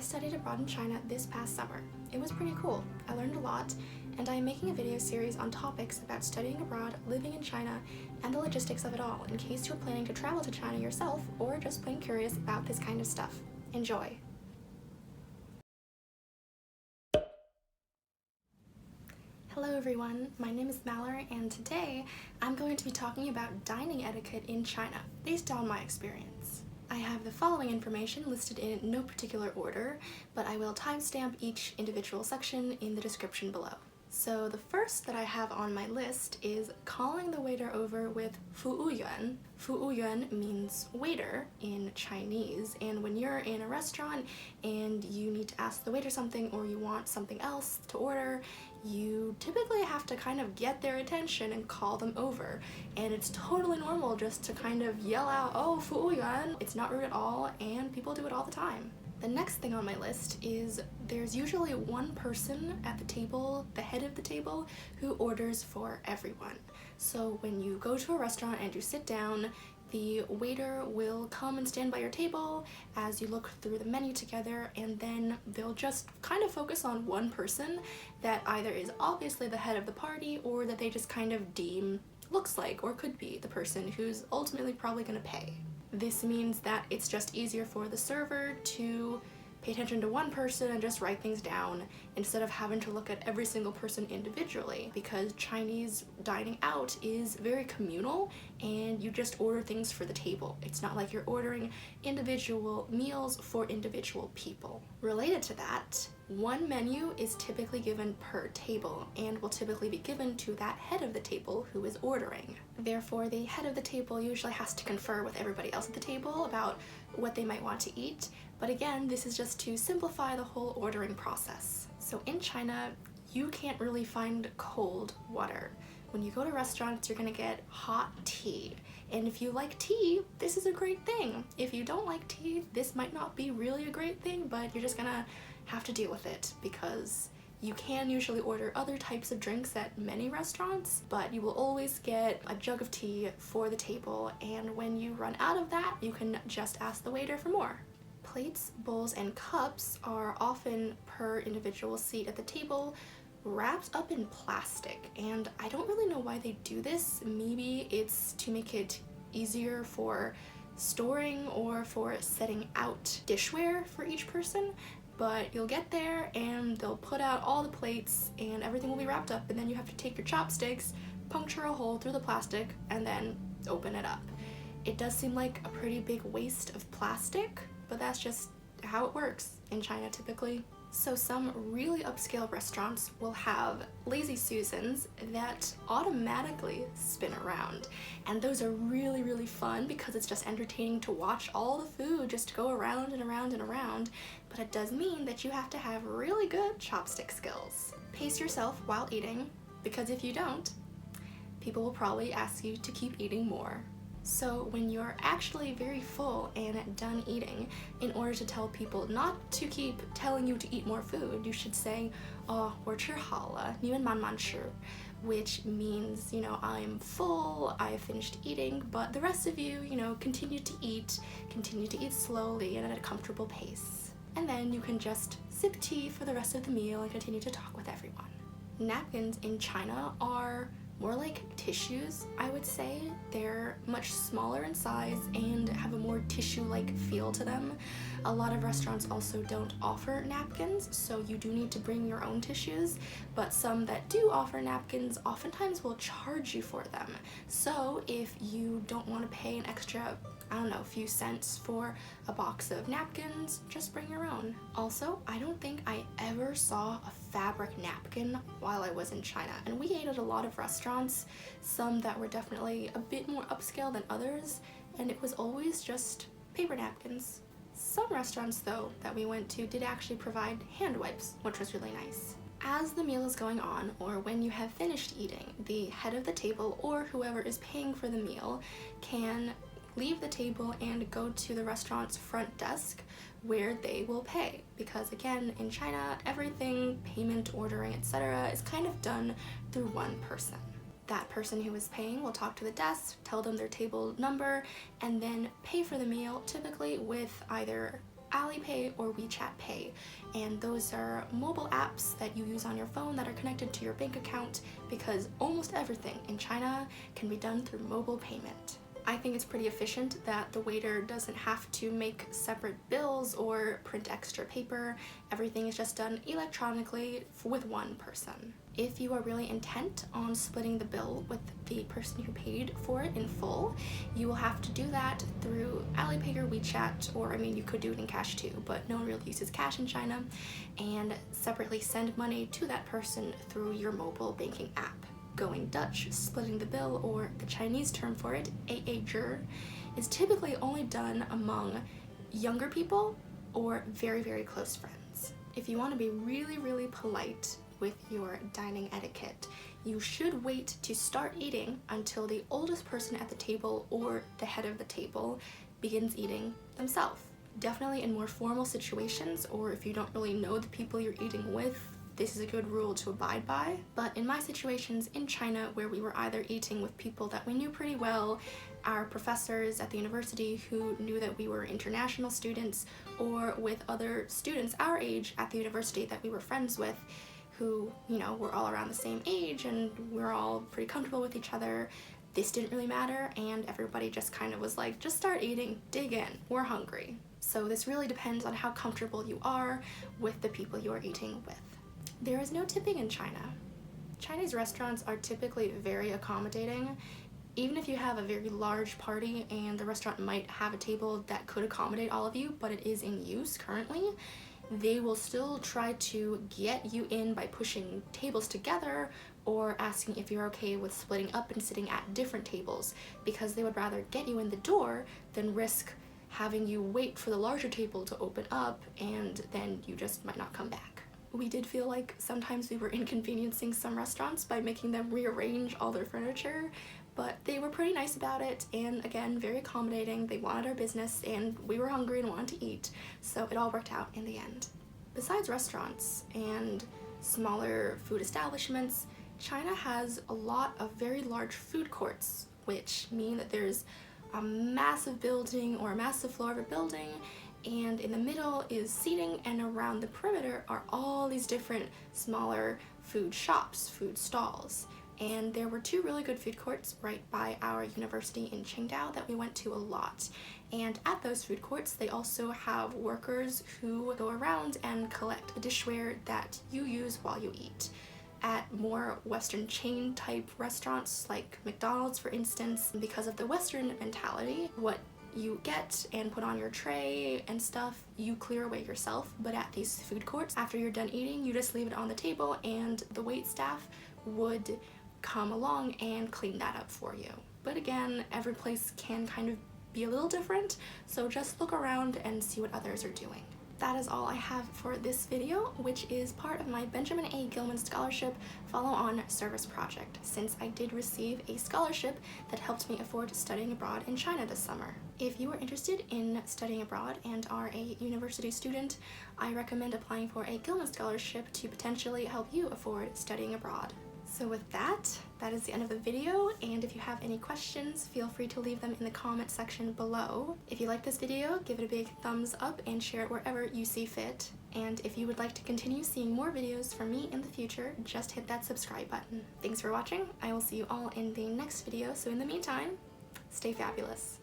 studied abroad in China this past summer. It was pretty cool. I learned a lot, and I am making a video series on topics about studying abroad, living in China, and the logistics of it all, in case you're planning to travel to China yourself or just plain curious about this kind of stuff. Enjoy! Hello everyone, my name is Mallory, and today I'm going to be talking about dining etiquette in China, based on my experience. I have the following information listed in no particular order, but I will timestamp each individual section in the description below. So the first that I have on my list is calling the waiter over with Fu Wu Yuan. Fu Wu Yuan means waiter in Chinese, and when you're in a restaurant and you need to ask the waiter something or you want something else to order, you typically have to kind of get their attention and call them over. And it's totally normal just to kind of yell out, "Oh, Fu Wu Yuan." It's not rude at all, and people do it all the time. The next thing on my list is there's usually one person at the table, the head of the table, who orders for everyone. So when you go to a restaurant and you sit down, the waiter will come and stand by your table as you look through the menu together, and then they'll just kind of focus on one person that either is obviously the head of the party or that they just kind of deem looks like or could be the person who's ultimately probably going to pay. This means that it's just easier for the server to pay attention to one person and just write things down instead of having to look at every single person individually, because Chinese dining out is very communal and you just order things for the table. It's not like you're ordering individual meals for individual people. Related to that, one menu is typically given per table and will typically be given to that head of the table who is ordering. Therefore, the head of the table usually has to confer with everybody else at the table about what they might want to eat, but again, this is just to simplify the whole ordering process. So in China, you can't really find cold water. When you go to restaurants, you're gonna get hot tea. And if you like tea, this is a great thing. If you don't like tea, this might not be really a great thing, but you're just gonna have to deal with it, because you can usually order other types of drinks at many restaurants, but you will always get a jug of tea for the table, and when you run out of that, you can just ask the waiter for more. Plates, bowls, and cups are often per individual seat at the table, wrapped up in plastic, and I don't really know why they do this. Maybe it's to make it easier for storing or for setting out dishware for each person, but you'll get there and they'll put out all the plates and everything will be wrapped up, and then you have to take your chopsticks, puncture a hole through the plastic, and then open it up. It does seem like a pretty big waste of plastic, but that's just how it works in China typically. So some really upscale restaurants will have lazy Susans that automatically spin around, and those are really fun because it's just entertaining to watch all the food just go around and around and around, but it does mean that you have to have really good chopstick skills. Pace yourself while eating, because if you don't, people will probably ask you to keep eating more. So when you're actually very full and done eating, in order to tell people not to keep telling you to eat more food, you should say, "Oh, 我吃好了，你们慢慢吃," which means, I'm full, I have finished eating, but the rest of you, continue to eat slowly and at a comfortable pace. And then you can just sip tea for the rest of the meal and continue to talk with everyone. Napkins in China are more like tissues, I would say. They're much smaller in size and have a more tissue-like feel to them. A lot of restaurants also don't offer napkins, so you do need to bring your own tissues, but some that do offer napkins oftentimes will charge you for them. So if you don't want to pay an extra, a few cents for a box of napkins, just bring your own. Also, I don't think I ever saw a fabric napkin while I was in China, and we ate at a lot of restaurants, some that were definitely a bit more upscale than others, and it was always just paper napkins. Some restaurants, though, that we went to did actually provide hand wipes, which was really nice. As the meal is going on, or when you have finished eating, the head of the table or whoever is paying for the meal can leave the table and go to the restaurant's front desk where they will pay, because again, in China, everything, payment, ordering, etc. is kind of done through one person. That person who is paying will talk to the desk, tell them their table number, and then pay for the meal, typically with either Alipay or WeChat Pay, and those are mobile apps that you use on your phone that are connected to your bank account because almost everything in China can be done through mobile payment. I think it's pretty efficient that the waiter doesn't have to make separate bills or print extra paper. Everything is just done electronically with one person. If you are really intent on splitting the bill with the person who paid for it in full, you will have to do that through Alipay or WeChat, or I mean you could do it in cash too, but no one really uses cash in China, and separately send money to that person through your mobile banking app. Going Dutch, splitting the bill, or the Chinese term for it, 'A', is typically only done among younger people or very, very close friends. If you want to be really, really polite with your dining etiquette, you should wait to start eating until the oldest person at the table or the head of the table begins eating themselves. Definitely in more formal situations, or if you don't really know the people you're eating with, this is a good rule to abide by. But in my situations in China, where we were either eating with people that we knew pretty well, our professors at the university who knew that we were international students, or with other students our age at the university that we were friends with, who, you know, were all around the same age and we're all pretty comfortable with each other, this didn't really matter, and everybody just kind of was like, just start eating, dig in, we're hungry. So this really depends on how comfortable you are with the people you are eating with. There is no tipping in China. Chinese restaurants are typically very accommodating. Even if you have a very large party and the restaurant might have a table that could accommodate all of you, but it is in use currently, they will still try to get you in by pushing tables together or asking if you're okay with splitting up and sitting at different tables, because they would rather get you in the door than risk having you wait for the larger table to open up and then you just might not come back. We did feel like sometimes we were inconveniencing some restaurants by making them rearrange all their furniture, but they were pretty nice about it, and again, very accommodating. They wanted our business and we were hungry and wanted to eat, so it all worked out in the end. Besides restaurants and smaller food establishments, China has a lot of very large food courts, which mean that there's a massive building or a massive floor of a building, and in the middle is seating, and around the perimeter are all these different smaller food shops, food stalls. And there were two really good food courts right by our university in Qingdao that we went to a lot. And at those food courts, they also have workers who go around and collect the dishware that you use while you eat. At more Western chain type restaurants like McDonald's, for instance, because of the Western mentality, what you get and put on your tray and stuff, you clear away yourself. But at these food courts, after you're done eating, you just leave it on the table and the wait staff would come along and clean that up for you. But again, every place can kind of be a little different, so just look around and see what others are doing. That is all I have for this video, which is part of my Benjamin A. Gilman Scholarship follow-on service project, since I did receive a scholarship that helped me afford studying abroad in China this summer. If you are interested in studying abroad and are a university student, I recommend applying for a Gilman Scholarship to potentially help you afford studying abroad. So with that is the end of the video, and if you have any questions, feel free to leave them in the comment section below. If you like this video, give it a big thumbs up and share it wherever you see fit. And if you would like to continue seeing more videos from me in the future, just hit that subscribe button. Thanks for watching. I will see you all in the next video, so in the meantime, stay fabulous.